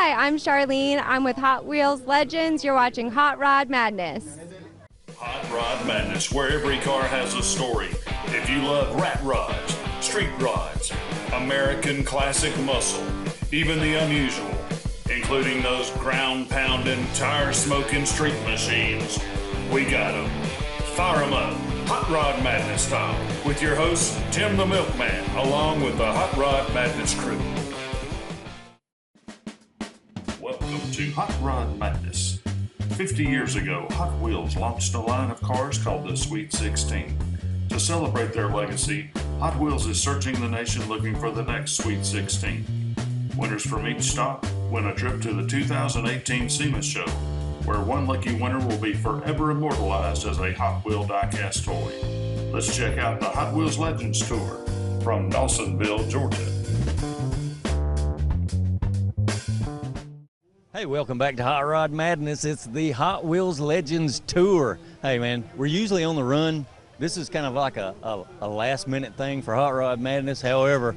Hi, I'm Charlene. I'm with Hot Wheels Legends. You're watching Hot Rod Madness. Hot Rod Madness, where every car has a story. If you love rat rods, street rods, American classic muscle, even the unusual, including those ground-pounding, tire-smoking street machines, we got them. Fire them up, Hot Rod Madness style, with your host, Tim the Milkman, along with the Hot Rod Madness crew. Welcome to Hot Rod Madness. 50 years ago, Hot Wheels launched a line of cars called the Sweet 16. To celebrate their legacy, Hot Wheels is searching the nation looking for the next Sweet 16. Winners from each stop win a trip to the 2018 SEMA show, where one lucky winner will be forever immortalized as a Hot Wheel diecast toy. Let's check out the Hot Wheels Legends Tour from Dawsonville, Georgia. Hey, welcome back to Hot Rod Madness. It's the Hot Wheels Legends Tour. Hey man, we're usually on the run. This is kind of like a last minute thing for Hot Rod Madness. However,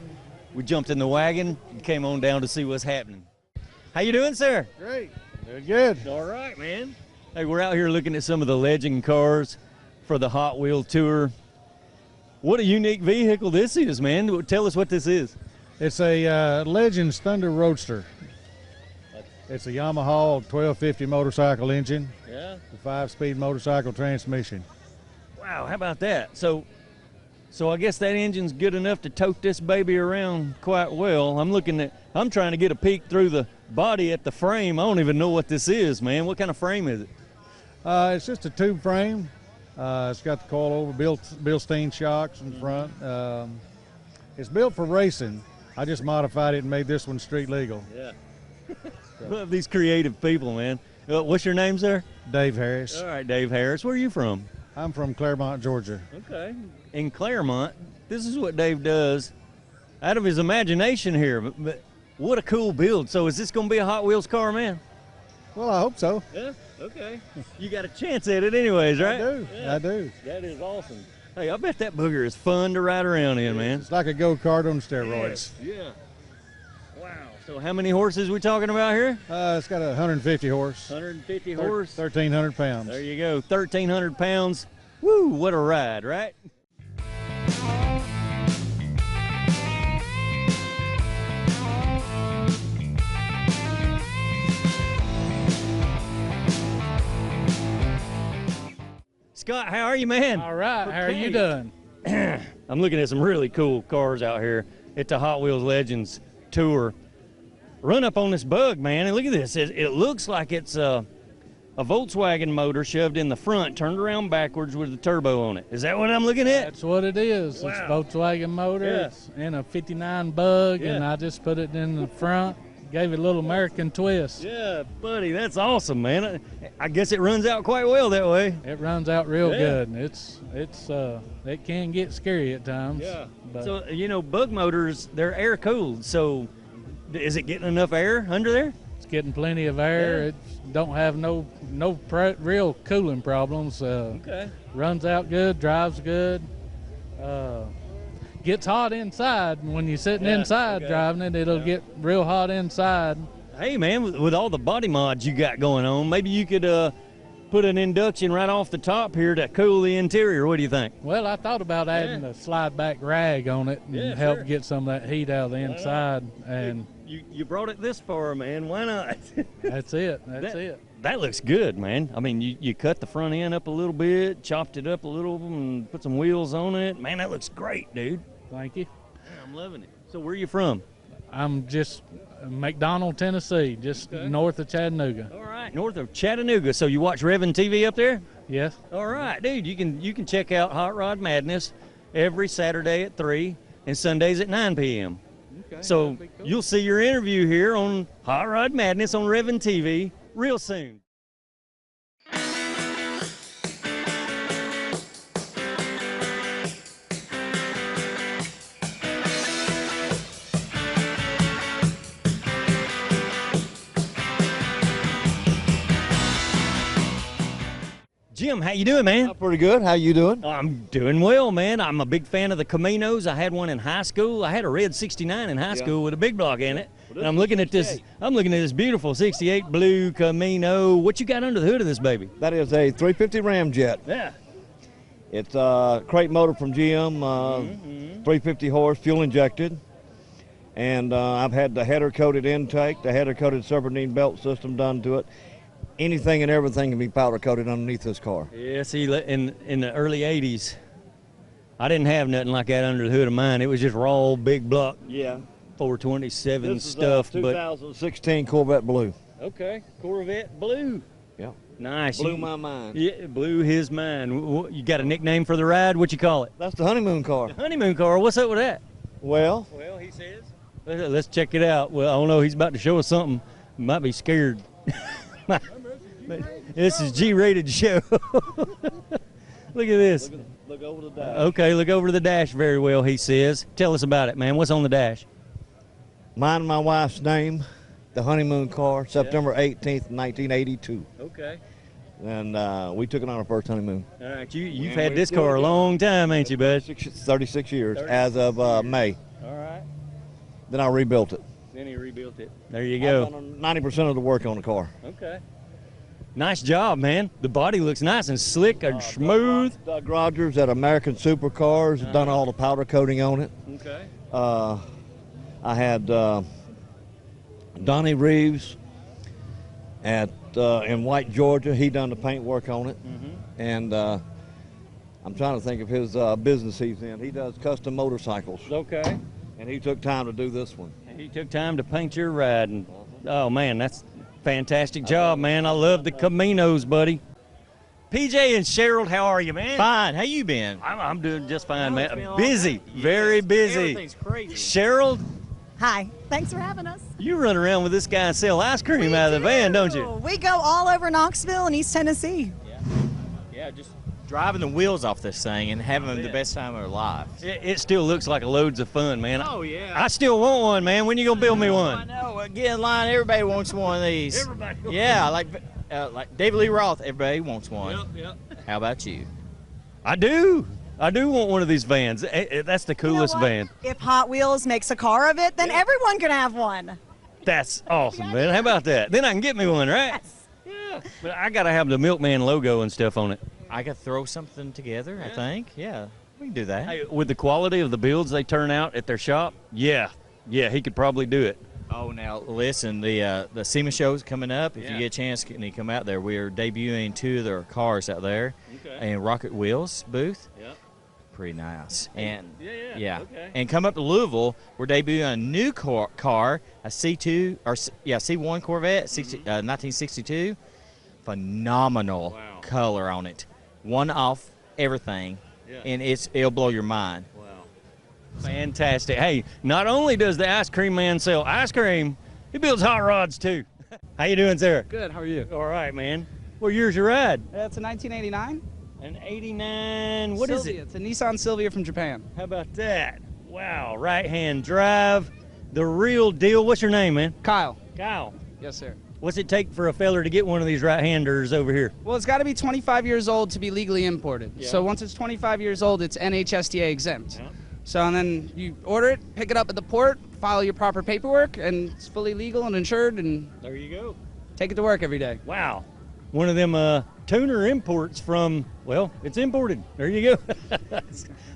we jumped in the wagon and came on down to see what's happening. How you doing, sir? Great. Doing good. All right, man. Hey, we're out here looking at some of the legend cars for the Hot Wheel Tour. What a unique vehicle this is, man. Tell us what this is. It's a Legends Thunder Roadster. It's a Yamaha 1250 motorcycle engine. Yeah. A 5-speed motorcycle transmission. Wow, how about that? So I guess that engine's good enough to tote this baby around quite well. I'm trying to get a peek through the body at the frame. I don't even know what this is, man. What kind of frame is it? It's just a tube frame. It's got the coilover Bilstein shocks in front. It's built for racing. I just modified it and made this one street legal. Yeah. Love these creative people, man. What's your name, sir? Dave Harris. All right, Dave Harris. Where are you from? I'm from Claremont, Georgia. Okay. In Claremont, this is what Dave does out of his imagination here. But what a cool build. So is this going to be a Hot Wheels car, man? Well, I hope so. Yeah, okay. You got a chance at it anyways, right? I do. Yeah. I do. That is awesome. Hey, I bet that booger is fun to ride around in, man. It's like a go-kart on steroids. Yes. Yeah. Wow. So how many horses we talking about here? It's got 150 horse. 150 horse. 1,300 pounds. There you go, 1,300 pounds. Woo, what a ride, right? Scott, how are you, man? All right, how are you doing? I'm looking at some really cool cars out here at the Hot Wheels Legends Tour. Run up on this bug, man, and look at this. It looks like it's a Volkswagen motor shoved in the front, turned around backwards with the turbo on it. Is that what I'm looking at? That's what it is. Wow. It's Volkswagen motor. Yeah. It's in a 59 bug, Yeah. and I just put it in the front, gave it a little American twist. Yeah, buddy, that's awesome, man. I guess it runs out quite well that way. It runs out real Yeah. good. It can get scary at times. Yeah. But So, you know, bug motors, they're air cooled. So is it getting enough air under there? it's getting plenty of air. Yeah. It don't have no real cooling problems. Okay. Runs out good, drives good. Gets hot inside. When you're sitting Yeah, inside okay. driving it, it'll get real hot inside. Hey, man, with all the body mods you got going on, maybe you could put an induction right off the top here to cool the interior. What do you think? Well, I thought about adding a slide back rag on it and Yeah, help sure. get some of that heat out of the inside. And You brought it this far, man. Why not? that's it. That's That- it. That looks good, man. I mean, you cut the front end up a little bit, chopped it up a little, and put some wheels on it. Man, that looks great, dude. Thank you. Man, I'm loving it. So where are you from? I'm just McDonald, Tennessee, just north of Chattanooga. All right, north of Chattanooga. So you watch Revin TV up there? Yes. All right, dude. You can check out Hot Rod Madness every Saturday at 3 and Sundays at 9 p.m. Okay, So that'd be cool. you'll see your interview here on Hot Rod Madness on Revin TV real soon. Jim, how you doing, man? Pretty good. How you doing? I'm doing well, man. I'm a big fan of the Caminos. I had one in high school. I had a red 69 in high school with a big block in it. And I'm looking at this. I'm looking at this beautiful '68 blue Camino. What you got under the hood of this baby? That is a 350 Ramjet. Yeah. It's a crate motor from GM, 350 horse, fuel injected. And I've had the header coated intake, the header coated serpentine belt system done to it. Anything and everything can be powder coated underneath this car. Yeah, see, in the early '80s, I didn't have nothing like that under the hood of mine. It was just raw, big block. Yeah. 427 this stuff. Is 2016 Corvette Blue. Okay, Corvette Blue. Yeah. Nice. Blew my mind. Yeah, blew his mind. You got a nickname for the ride? What you call it? That's the honeymoon car. The honeymoon car. What's up with that? Well, He says. Let's check it out. Well, I don't know. He's about to show us something. Might be scared. This is G-rated show. Look at this. look over the dash. Okay, look over the dash very well, he says. Tell us about it, man. What's on the dash? Mine and my wife's name, the honeymoon car, September 18th, 1982. Okay. And we took it on our first honeymoon. All right, you've had this car a long time, ain't you, bud? 36 years as of May. All right. Then I rebuilt it. Then he rebuilt it. There you go. I've done 90% of the work on the car. Okay. Nice job, man. The body looks nice and slick and smooth. Doug Rogers at American Supercars has done all the powder coating on it. Okay. I had Donnie Reeves at in White, Georgia. He done the paint work on it. And I'm trying to think of his business he's in. He does custom motorcycles. Okay. And he took time to do this one. He took time to paint your ride. And, oh, man, that's fantastic job, man. I love the Caminos, buddy. PJ and Cheryl, how are you, man? Fine. How you been? I'm doing just fine, man. Busy, very busy. Everything's crazy. Cheryl, Hi, thanks for having us. you run around with this guy and sell ice cream out of the van, don't you? We go all over Knoxville and East Tennessee. Yeah, just driving the wheels off this thing and having the best time of our lives. It still looks like loads of fun, man. Oh, yeah. I still want one, man. When you gonna build me I one? know. Get in line. Everybody wants one of these. Everybody. Yeah, like David Lee Roth. Everybody wants one. Yep. How about you? I do want one of these vans. That's the You know coolest what? van. If Hot Wheels makes a car of it, then everyone can have one. That's awesome, man. How about that? Then I can get me one, right? Yes. Yeah. But I gotta have the Milkman logo and stuff on it. I could throw something together, I think. Yeah, we can do that. Hey, with the quality of the builds they turn out at their shop, yeah, he could probably do it. Oh, now listen, the SEMA show's coming up. If Yeah. you get a chance, can you come out there? We're debuting 2 of their cars out there, in Rocket Wheels booth. Yep. Pretty nice. And Yeah. Okay. and come up to Louisville, we're debuting a new car, a C2 or C1 Corvette, 1962. Phenomenal color on it, one off everything, and it'll blow your mind. Fantastic. Hey, not only does the ice cream man sell ice cream, he builds hot rods too. How you doing, sir? Good, how are you? All right, man. Well, year's your ride? It's a 1989. An 89, what is Sylvia. it? It's a Nissan Sylvia from Japan. How about that? Wow, right-hand drive, the real deal. What's your name, man? Kyle. Kyle. Yes, sir. What's it take for a feller to get one of these right-handers over here? Well, it's got to be 25 years old to be legally imported. Yeah. So once it's 25 years old, it's NHSDA exempt. Yeah. So and then you order it, pick it up at the port, file your proper paperwork, and it's fully legal and insured, and There you go. take it to work every day. Wow. One of them tuner imports from, well, it's imported. There you go.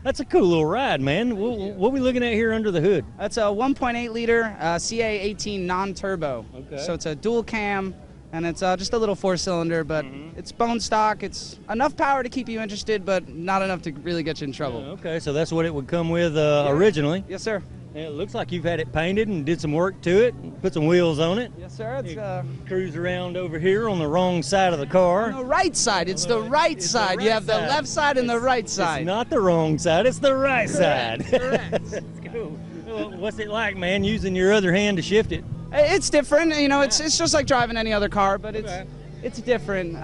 That's a cool little ride, man. What are we looking at here under the hood? That's a 1.8 liter CA18 non-turbo. Okay. So it's a dual cam, and it's just a little 4-cylinder, but it's bone stock. It's enough power to keep you interested, but not enough to really get you in trouble. Okay, so that's what it would come with originally. Yes, sir. And it looks like you've had it painted and did some work to it, and put some wheels on it. Yes, sir. It's Cruise around over here on the wrong side of the car. on the right side. It's the right It's the side. right You have the side. left side and the right side. It's not the wrong side, it's the right side. Correct. That's cool. Well, what's it like, man, using your other hand to shift it? It's different. You know, it's just like driving any other car, but it's different.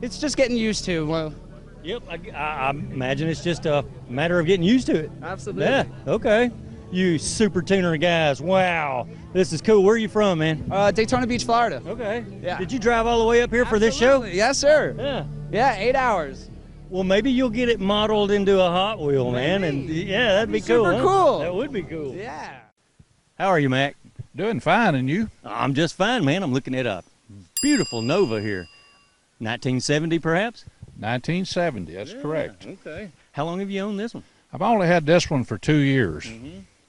It's just getting used to. Well, Yep, I imagine it's just a matter of getting used to it. absolutely. Yeah, okay. You super tuner guys, wow. This is cool. Where are you from, man? Daytona Beach, Florida. Okay. Yeah. Did you drive all the way up here for this show? Absolutely. Yes, sir. Yeah. Yeah, 8 hours. Well, maybe you'll get it modeled into a Hot Wheel, man. And yeah, that'd be cool. super huh? cool. That would be cool. Yeah. How are you, Mac? Doing fine, and you? I'm just fine, man. I'm looking at a beautiful Nova here. 1970, perhaps? 1970, that's correct. Okay. How long have you owned this one? I've only had this one for 2 years.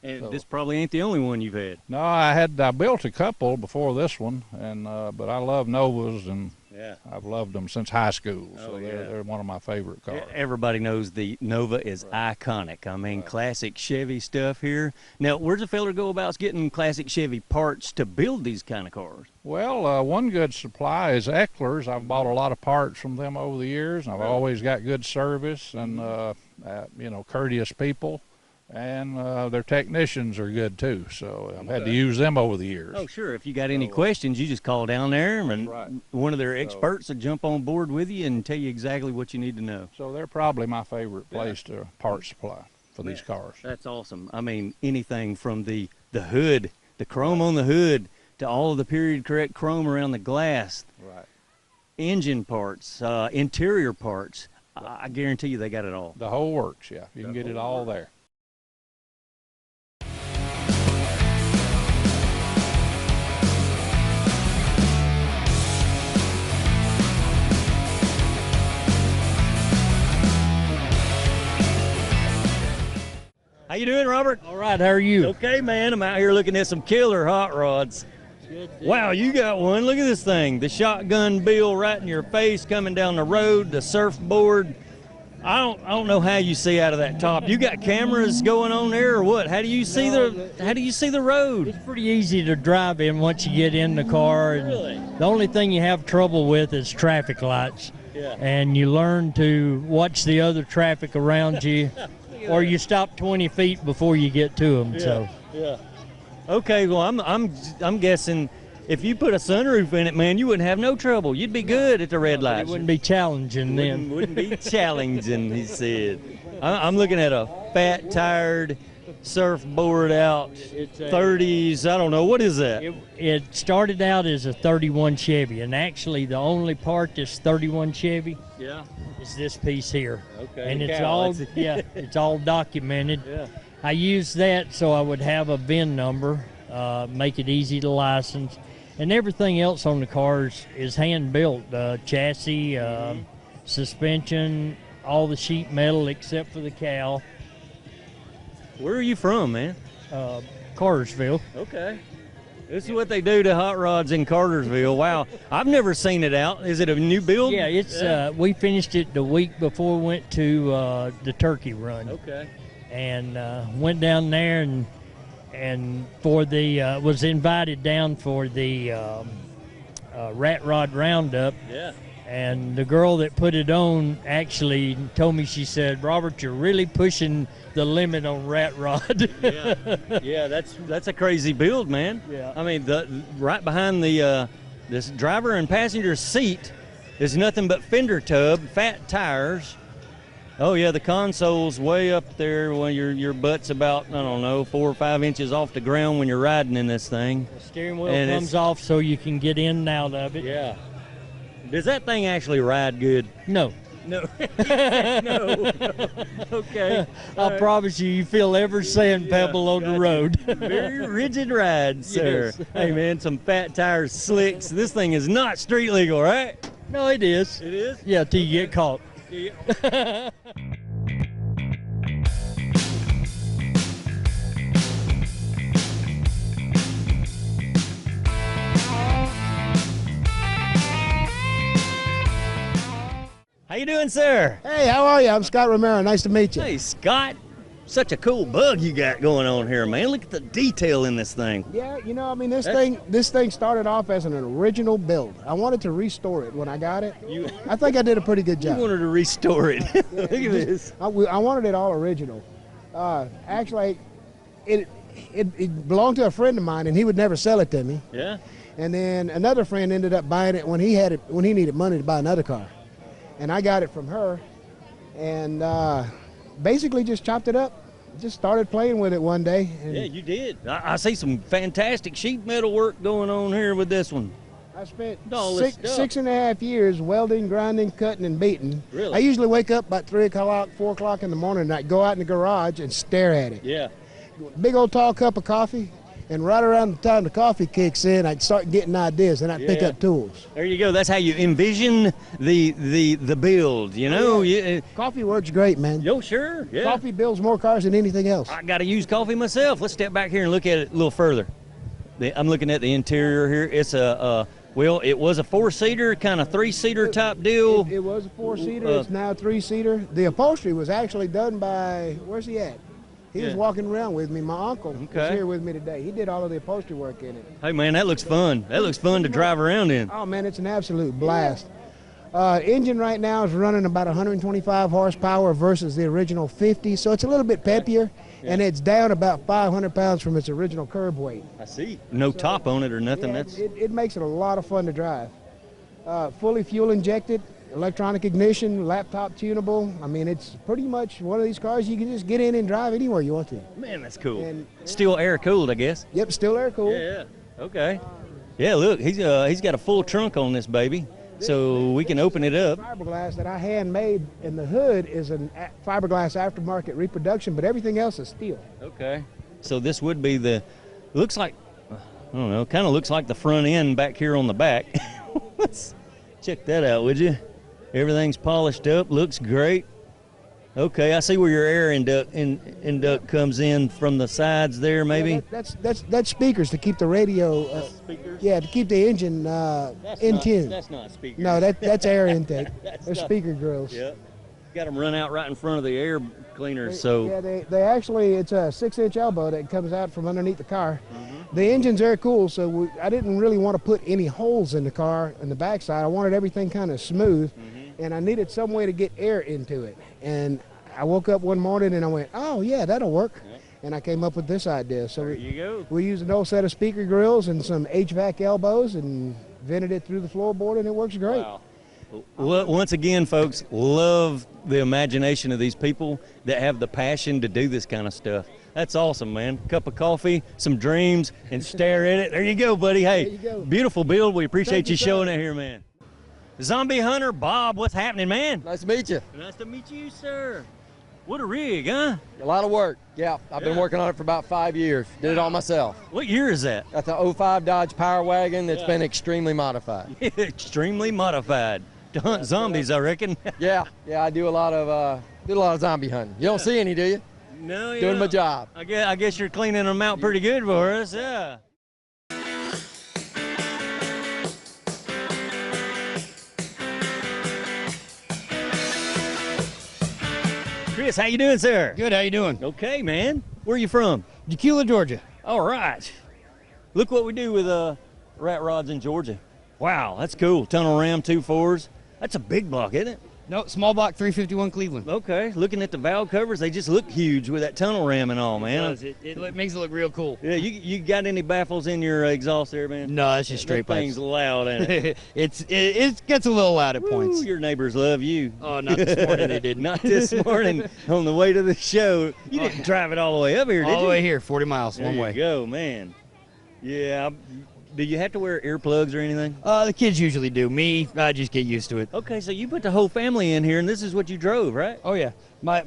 And So- this probably ain't the only one you've had. No, I built a couple before this one, and but I love Novas, and Yeah. I've loved them since high school. So Oh, yeah. they're one of my favorite cars. Everybody knows the Nova is iconic. I mean, classic Chevy stuff here. Now, where's a fella go about getting classic Chevy parts to build these kind of cars? Well, one good supply is Eckler's. I've bought a lot of parts from them over the years, and I've always got good service and you know, courteous people. And their technicians are good too, so I've had to use them over the years. Oh, sure. If you got any questions, you just call down there, and Right. one of their experts will jump on board with you and tell you exactly what you need to know. So they're probably my favorite place to part supply for these cars. That's awesome. I mean, anything from the hood, the chrome on the hood, to all of the period correct chrome around the glass, Right. engine parts, interior parts. I guarantee you they got it all. The whole works, yeah. You can get it all there. How you doing, Robert? All right, how are you? Okay, man. I'm out here looking at some killer hot rods. Wow, you got one. Look at this thing. The shotgun bill right in your face coming down the road, the surfboard. I don't know how you see out of that top. You got cameras going on there or what? How do you see the road? It's pretty easy to drive in once you get in the car. And Really? The only thing you have trouble with is traffic lights. Yeah. And you learn to watch the other traffic around you, or you stop 20 feet before you get to them. So. Yeah. Okay, well, I'm guessing if you put a sunroof in it, man, you wouldn't have no trouble. You'd be good at the red lights. It wouldn't be challenging then. Wouldn't be challenging, he said. I'm looking at a fat, tired surfboard out, It's a- 30s. I don't know. What is that? It started out as a 31 Chevy, and actually the only part that's 31 Chevy Yeah. is this piece here. Okay. And it's Cow, all it's- it's all documented. Yeah. I used that so I would have a VIN number, make it easy to license, and everything else on the cars is hand built. Chassis, suspension, all the sheet metal except for the cowl. Where are you from, man? Cartersville. Okay. This is what they do to hot rods in Cartersville. Wow. I've never seen it out. Is it a new build? Yeah, it's we finished it the week before we went to the turkey run. Okay. And went down there and for the was invited down for the Rat Rod Roundup. Yeah. And the girl that put it on actually told me, she said, "Robert, you're really pushing the limit on Rat Rod." Yeah. Yeah, that's a crazy build, man. Yeah. I mean, right behind the this driver and passenger seat is nothing but fender tub, fat tires. Oh yeah, the console's way up there when your butt's about, I don't know, 4 or 5 inches off the ground when you're riding in this thing. The steering wheel And comes off so you can get in and out of it. Yeah. Does that thing actually ride good? No. No. No. Okay. I promise you feel every sand pebble on the road. Very rigid ride, sir. Yes. Hey, man, some fat tires, slicks. This thing is not street legal, right? No, it is. It is? Yeah, till you get caught. How you doing, sir? Hey, how are you? I'm Scott Romero. Nice to meet you. Hey, Scott. Such a cool bug you got going on here, man. Look at the detail in this thing. Yeah, you know, I mean, this thing started off as an original build. I wanted to restore it when I got it. I think I did a pretty good job. You wanted to restore it. Look at this. I wanted it all original. Actually, it belonged to a friend of mine, and he would never sell it to me. Yeah. And then another friend ended up buying it when he needed money to buy another car, and I got it from her, and basically just chopped it up. Just started playing with it one day. And yeah, you did. I see some fantastic sheet metal work going on here with this one. I spent All this stuff. 6.5 years welding, grinding, cutting, and beating. Really? I usually wake up about 3 o'clock, 4 o'clock in the morning, and I'd go out in the garage and stare at it. Yeah. Big old tall cup of coffee, And right around the time the coffee kicks in, I start getting ideas, and I pick up tools. There you go. That's how you envision the build, you know? Coffee works great, man. Yo, sure. Yeah. Coffee builds more cars than anything else. I got to use coffee myself. Let's step back here and look at it a little further. I'm looking at the interior here. It's well, it was a 4-seater, kind of 3-seater type deal. It was a 4-seater. It's now a 3-seater. The upholstery was actually done by, where's he at? He was walking around with me. My uncle was here with me today. He did all of the upholstery work in it. Hey, man, that looks fun. That looks fun to drive around in. Oh, man, it's an absolute blast. Engine right now is running about 125 horsepower versus the original 50, so it's a little bit peppier, and it's down about 500 pounds from its original curb weight. I see. No top on it or nothing. Yeah, it makes it a lot of fun to drive. Fully fuel injected, electronic ignition, laptop tunable. I mean, it's pretty much one of these cars you can just get in and drive anywhere you want to. Man, that's cool. And still air cooled, I guess. Yep, still air cooled. Yeah. Okay. Yeah, look, he's got a full trunk on this baby, so we can open it up. Fiberglass that I handmade, and the hood is a fiberglass aftermarket reproduction, but everything else is steel. Okay. So this would be looks like, I don't know, kind of looks like the front end back here on the back. Let's check that out, would you? Everything's polished up, looks great. Okay, I see where your air induct comes in from the sides there, maybe. Yeah, that's speakers to keep the radio. Speakers? Yeah, to keep the engine in tune. That's not speakers. No, that's air intake. They're speaker grills. Yeah. Got them run out right in front of the air cleaners. So yeah, they actually, it's a 6-inch elbow that comes out from underneath the car. The engine's air cooled, so I didn't really want to put any holes in the car in the backside. I wanted everything kind of smooth, and I needed some way to get air into it. And I woke up one morning and I went, oh yeah, that'll work. And I came up with this idea. So there you go. We used an old set of speaker grills and some HVAC elbows and vented it through the floorboard, and it works great. Wow. Once again, folks, love the imagination of these people that have the passion to do this kind of stuff. That's awesome, man. Cup of coffee, some dreams, and stare at it. There you go, buddy. Hey, beautiful build. We appreciate you showing it here, man. Zombie Hunter Bob, what's happening, man? Nice to meet you. Nice to meet you, sir. What a rig, huh? A lot of work. Yeah, I've been working on it for about 5 years. Did it all myself. What year is that? That's an 05 Dodge Power Wagon that's been extremely modified. Extremely modified. To hunt zombies, I reckon. yeah, I do a lot of zombie hunting. You don't see any, do you? No, Doing my job. I guess you're cleaning them out pretty good for us, yeah. Chris, how you doing, sir? Good, how you doing? Okay, man. Where are you from? Decatur, Georgia. All right. Look what we do with rat rods in Georgia. Wow, that's cool. Tunnel Ram 2.4s. That's a big block, isn't it? No, small block 351 Cleveland. Okay, looking at the valve covers, they just look huge with that tunnel ram and all, man. It makes it look real cool. Yeah, you got any baffles in your exhaust there, man? No, it's just straight pipes. Thing's loud, ain't it? it gets a little loud at points. Ooh, your neighbors love you. Oh, not this morning they didn't. Not this morning on the way to the show. You didn't drive it all the way up here, did you? All the way here, 40 miles one way. There you go, man. Yeah. Do you have to wear earplugs or anything? The kids usually do. Me, I just get used to it. Okay, so you put the whole family in here, and this is what you drove, right? Oh, yeah. My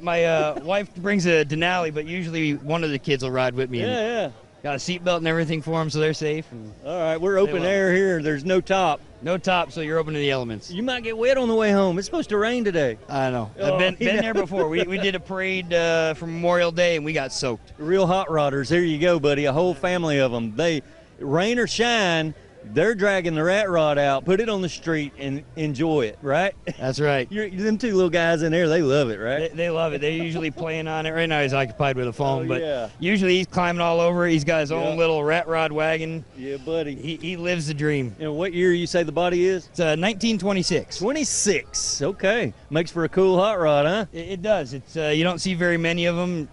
wife brings a Denali, but usually one of the kids will ride with me. Yeah. Got a seatbelt and everything for them, so they're safe. All right, we're open air here. There's no top. No top, so you're open to the elements. You might get wet on the way home. It's supposed to rain today. I know. I've been there before. We did a parade for Memorial Day, and we got soaked. Real hot rodders. There you go, buddy. A whole family of them. They, rain or shine, they're dragging the rat rod out, put it on the street, and enjoy it, right? That's right. Them two little guys in there, they love it, right? They love it. They're usually playing on it. Right now he's occupied with a phone, but usually he's climbing all over. He's got his own little rat rod wagon. Yeah, buddy. He lives the dream. And what year you say the body is? It's 1926. 26. Okay. Makes for a cool hot rod, huh? It does. It's you don't see very many of them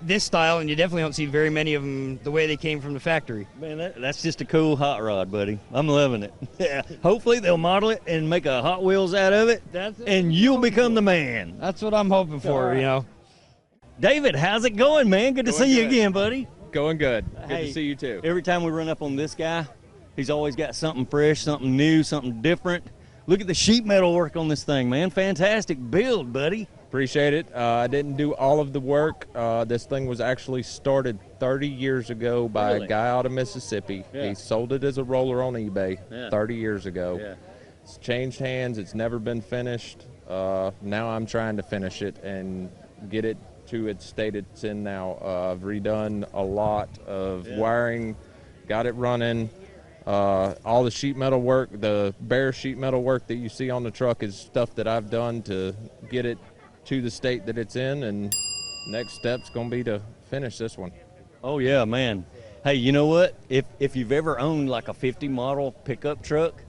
this style, and you definitely don't see very many of them the way they came from the factory. Man, that's just a cool hot rod, buddy. I'm loving it. Yeah. Hopefully they'll model it and make a Hot Wheels out of it, and you'll become the man. That's what I'm hoping for, you know. David, how's it going, man? Good to see you again, buddy. Going good. Good to see you, too. Every time we run up on this guy, he's always got something fresh, something new, something different. Look at the sheet metal work on this thing, man. Fantastic build, buddy. Appreciate it. I didn't do all of the work. This thing was actually started 30 years ago by a guy out of Mississippi. Yeah. He sold it as a roller on eBay 30 years ago. Yeah. It's changed hands. It's never been finished. Now I'm trying to finish it and get it to its state it's in now. I've redone a lot of wiring, got it running. All the sheet metal work, the bare sheet metal work that you see on the truck is stuff that I've done to get it to the state that it's in, and next step's gonna be to finish this one. Oh yeah, man. Hey, you know what? If you've ever owned like a 50 model pickup truck,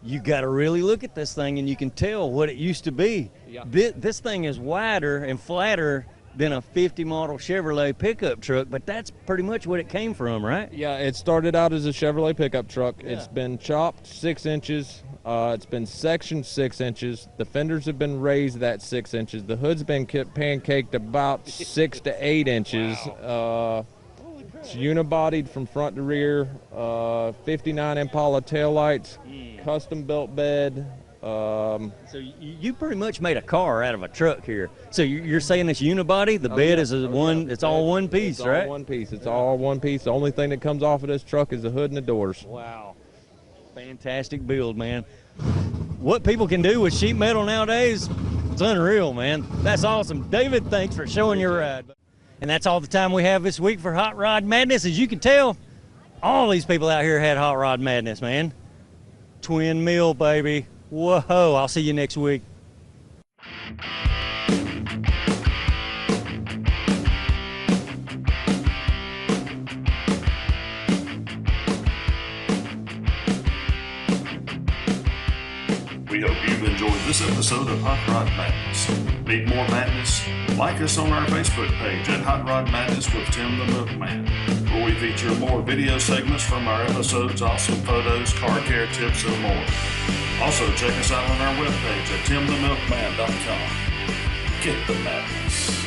you got to really look at this thing and you can tell what it used to be. Yeah. This thing is wider and flatter than a 50 model Chevrolet pickup truck, but that's pretty much what it came from, right? Yeah, it started out as a Chevrolet pickup truck. Yeah. It's been chopped 6 inches. It's been sectioned 6 inches. The fenders have been raised that 6 inches. The hood's been pancaked about 6 to 8 inches. Wow. It's unibodied from front to rear. 59 Impala taillights, custom built bed. So you pretty much made a car out of a truck here. So you're saying it's unibody? The bed is it's all one piece, right? It's all one piece. It's all one piece. The only thing that comes off of this truck is the hood and the doors. Wow. Fantastic build, man. What people can do with sheet metal nowadays, it's unreal, man. That's awesome. David, thanks for showing your ride. And that's all the time we have this week for Hot Rod Madness. As you can tell, all these people out here had Hot Rod Madness, man. Twin mill, baby. Whoa, I'll see you next week. We hope you've enjoyed this episode of Hot Rod Madness. Need more madness? Like us on our Facebook page at Hot Rod Madness with Tim the Milkman, where we feature more video segments from our episodes, awesome photos, car care tips, and more. Also, check us out on our webpage at timthemilkman.com. Get the madness.